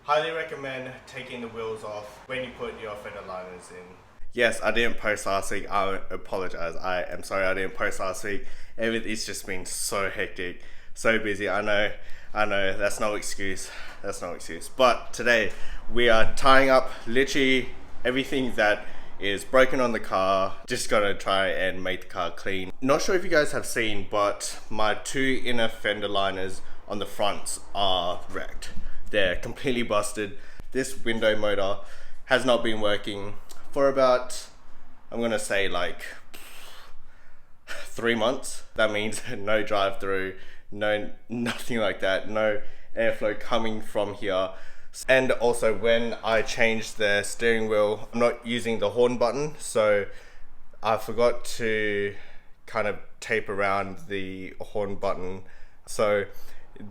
Highly recommend taking the wheels off when you put your Fender Liners in. Yes, I didn't post last week. I apologize. I am sorry I didn't post last week. It's just been so hectic, so busy. I know. That's no excuse. But today we are tying up literally everything that is broken on the car. Just gotta try and make the car clean. Not sure if you guys have seen, but my two inner fender liners on the fronts are wrecked. They're completely busted. This window motor has not been working for about, I'm gonna say like 3 months. That means no drive through, nothing like that, no airflow coming from here. And also when I changed the steering wheel, I'm not using the horn button, so I forgot to kind of tape around the horn button. So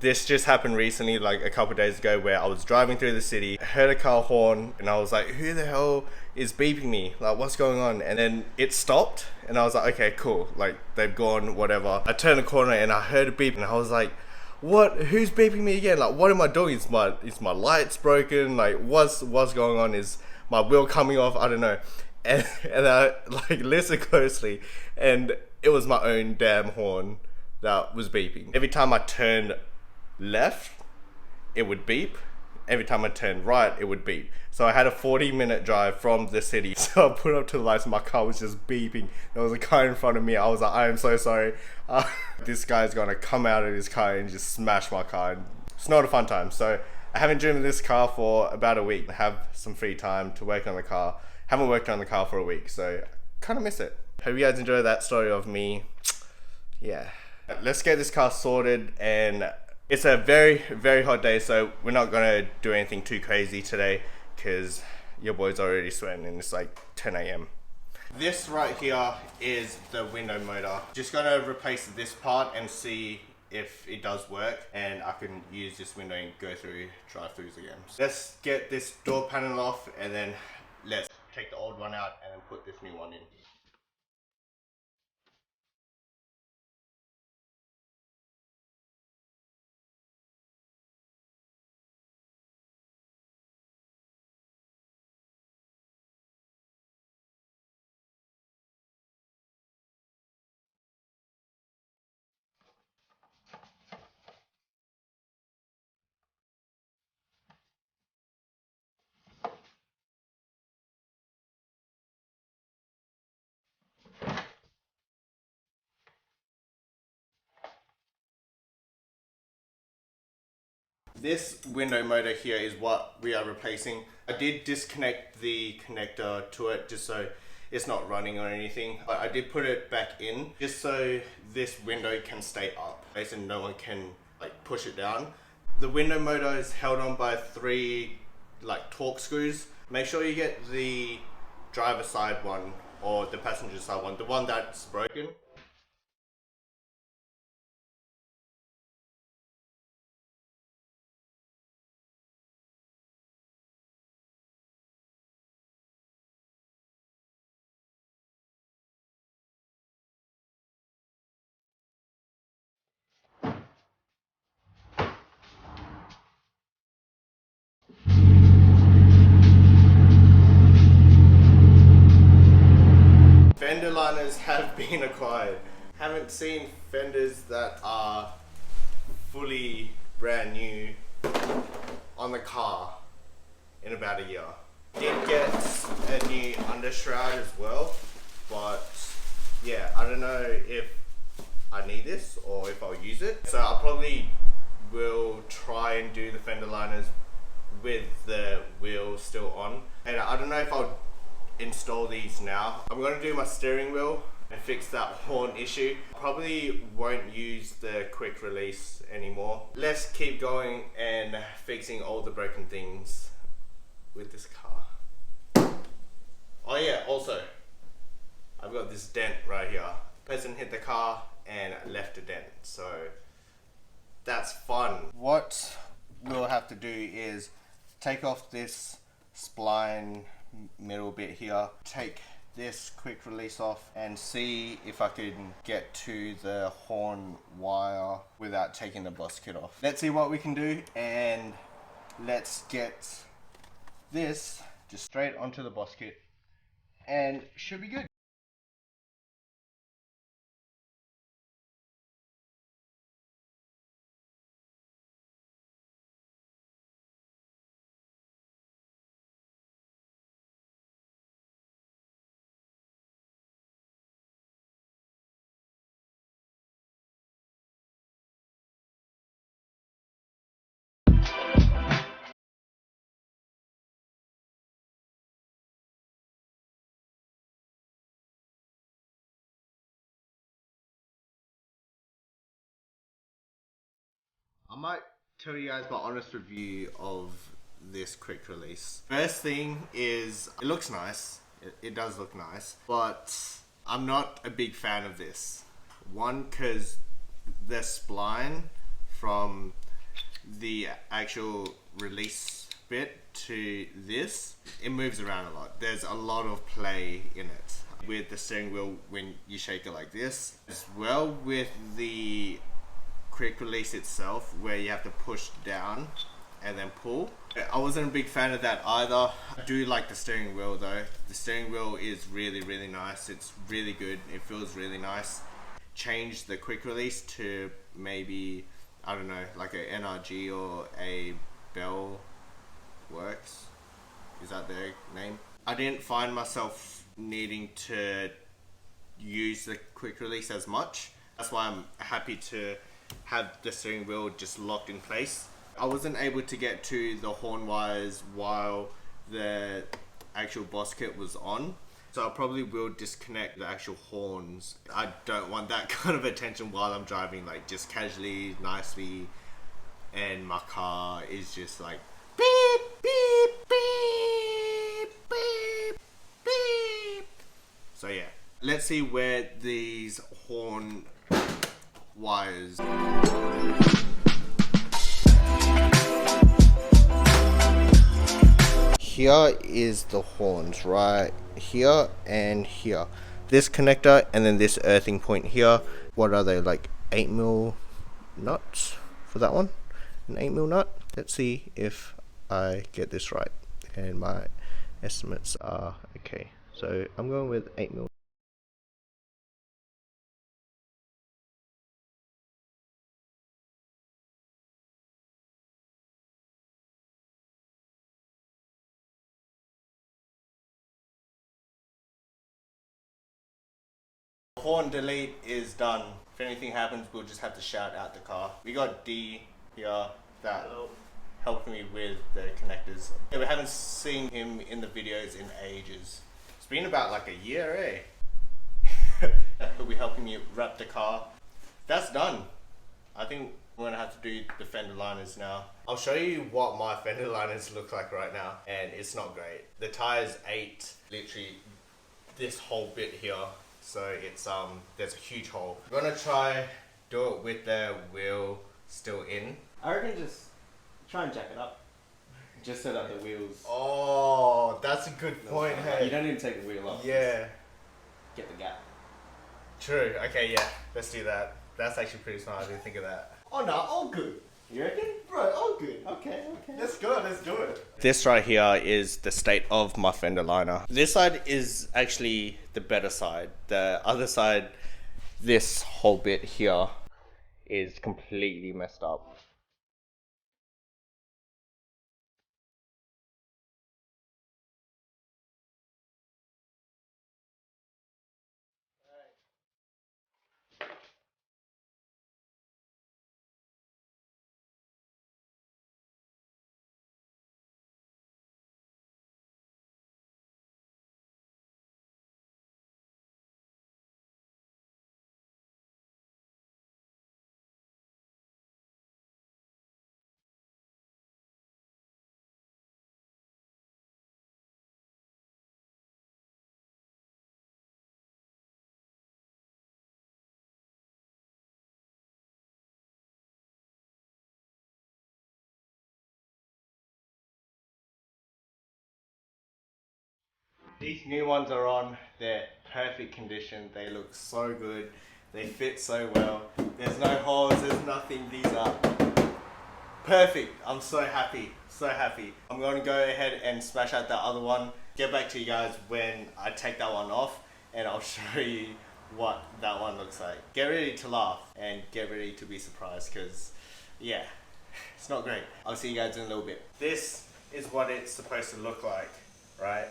this just happened recently, like a couple days ago, where I was driving through the city, heard a car horn, and I was like, who the hell is beeping me? Like, what's going on? And then it stopped, and I was like, okay, cool. Like, they've gone, whatever. I turned the corner, and I heard a beep, and I was like, what? Who's beeping me again? Like, what am I doing? Is my lights broken? Like, what's going on? Is my wheel coming off? I don't know. And I, like, listened closely, and it was my own damn horn that was beeping. Every time I turned left, it would beep. Every time I turned right, it would beep. So I had a 40-minute drive from the city. So I put up to the lights and my car was just beeping. There was a car in front of me. I was like, I am so sorry. This guy's gonna come out of his car and just smash my car. It's not a fun time. So I haven't driven this car for about a week. I have some free time to work on the car. Haven't worked on the car for a week, so kind of miss it. Hope you guys enjoy that story of me. Yeah. Let's get this car sorted, and it's a very, very hot day, so we're not gonna do anything too crazy today because your boy's already sweating and it's like 10 a.m. This right here is the window motor. Just gonna replace this part and see if it does work, and I can use this window and go through drive-throughs again. So let's get this door panel off, and then let's take the old one out and then put this new one in. This window motor here is what we are replacing. I did disconnect the connector to it just so it's not running or anything, but I did put it back in just so this window can stay up, basically no one can like push it down. The window motor is held on by 3 like torque screws. Make sure you get the driver side one or the passenger side one, the one that's broken. Fender liners have been acquired. Haven't seen fenders that are fully brand new on the car in about a year. Did get a new undershroud as well, but yeah, I don't know if I need this or if I'll use it. So I probably will try and do the fender liners with the wheel still on. And I don't know if I'll install these now. I'm going to do my steering wheel and fix that horn issue. Probably won't use the quick release anymore. Let's keep going and fixing all the broken things with this car. Oh yeah, also I've got this dent right here. Person hit the car and left a dent, so that's fun. What we'll have to do is take off this spline middle bit here, take this quick release off and see if I can get to the horn wire without taking the bus kit off. Let's see what we can do and let's get this just straight onto the boss kit and should be good. I might tell you guys my honest review of this quick release. First thing is, it looks nice. It does look nice, but I'm not a big fan of this. One, because the spline from the actual release bit to this, it moves around a lot. There's a lot of play in it with the steering wheel when you shake it like this, as well with the quick release itself where you have to push down and then pull. I wasn't a big fan of that either. I do like the steering wheel though. The steering wheel is really nice. It's really good. It feels really nice. Change the quick release to maybe, I don't know, like a NRG or a Bell Works. Is that their name? I didn't find myself needing to use the quick release as much. That's why I'm happy to have the steering wheel just locked in place. I wasn't able to get to the horn wires while the actual boss kit was on, so I probably will disconnect the actual horns. I don't want that kind of attention while I'm driving, like just casually, nicely, and my car is just like beep, beep, beep, beep, beep. So yeah, let's see where these horn wires. Here is the horns right here and here. This connector and then this earthing point here. What are they, like 8mm nuts for that one? An 8mm nut. Let's see if I get this right and my estimates are okay. So I'm going with 8mm. Horn delete is done. If anything happens, we'll just have to shout out the car. We got D here that helped me with the connectors. Yeah, we haven't seen him in the videos in ages. It's been about like a year, eh? He'll be helping me wrap the car. That's done. I think we're gonna have to do the fender liners now. I'll show you what my fender liners look like right now, and it's not great. The tires ate literally this whole bit here. So it's there's a huge hole. I'm gonna try do it with the wheel still in. I reckon just try and jack it up. Just so that the wheels. Oh, that's a good point. Hey, you don't even take the wheel off. Yeah. Get the gap. True. Okay. Yeah. Let's do that. That's actually pretty smart. I didn't think of that. Oh no, all good. You reckon? Bro, all good. Okay. Let's go. Let's do it. This right here is the state of my fender liner. This side is actually the better side. The other side, this whole bit here, is completely messed up. These new ones are on, they're perfect condition, they look so good, they fit so well, there's no holes, there's nothing, these are Perfect. I'm so happy. So happy. I'm going to go ahead and smash out that other one. Get back to you guys when I take that one off, and I'll show you what that one looks like. Get ready to laugh and get ready to be surprised, because yeah, it's not great. I'll see you guys in a little bit. This is what it's supposed to look like, right?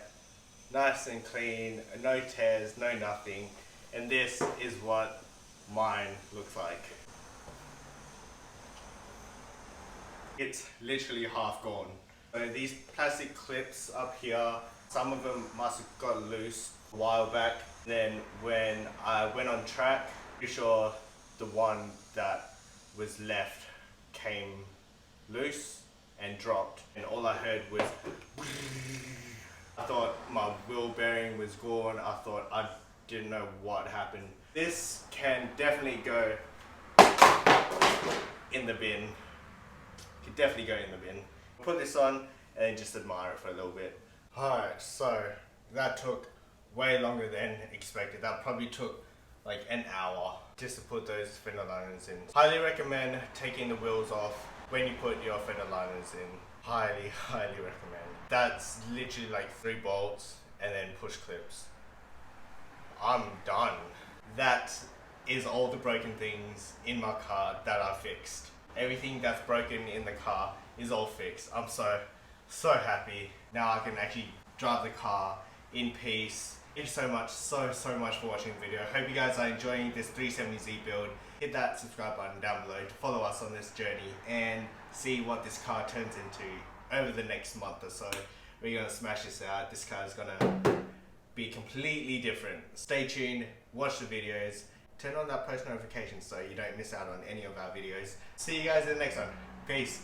Nice and clean, no tears, no nothing. And this is what mine looks like. It's literally half gone. So these plastic clips up here, some of them must have got loose a while back. Then when I went on track, pretty sure the one that was left came loose and dropped, and all I heard was I thought my wheel bearing was gone. I thought I didn't know what happened. This can definitely go in the bin. Could definitely go in the bin. Put this on and just admire it for a little bit. Alright, so that took way longer than expected. That probably took like an hour just to put those fender liners in. Highly recommend taking the wheels off when you put your fender liners in. Highly, highly recommend. That's literally like 3 bolts and then push clips. I'm done. That is all the broken things in my car that I fixed. Everything that's broken in the car is all fixed. I'm so happy. Now I can actually drive the car in peace. Thank you so much for watching the video. Hope you guys are enjoying this 370Z build. Hit that subscribe button down below to follow us on this journey and see what this car turns into over the next month or so. We're gonna smash this out. This car is gonna be completely different. Stay tuned, watch the videos, turn on that post notification so you don't miss out on any of our videos. See you guys in the next one. Peace.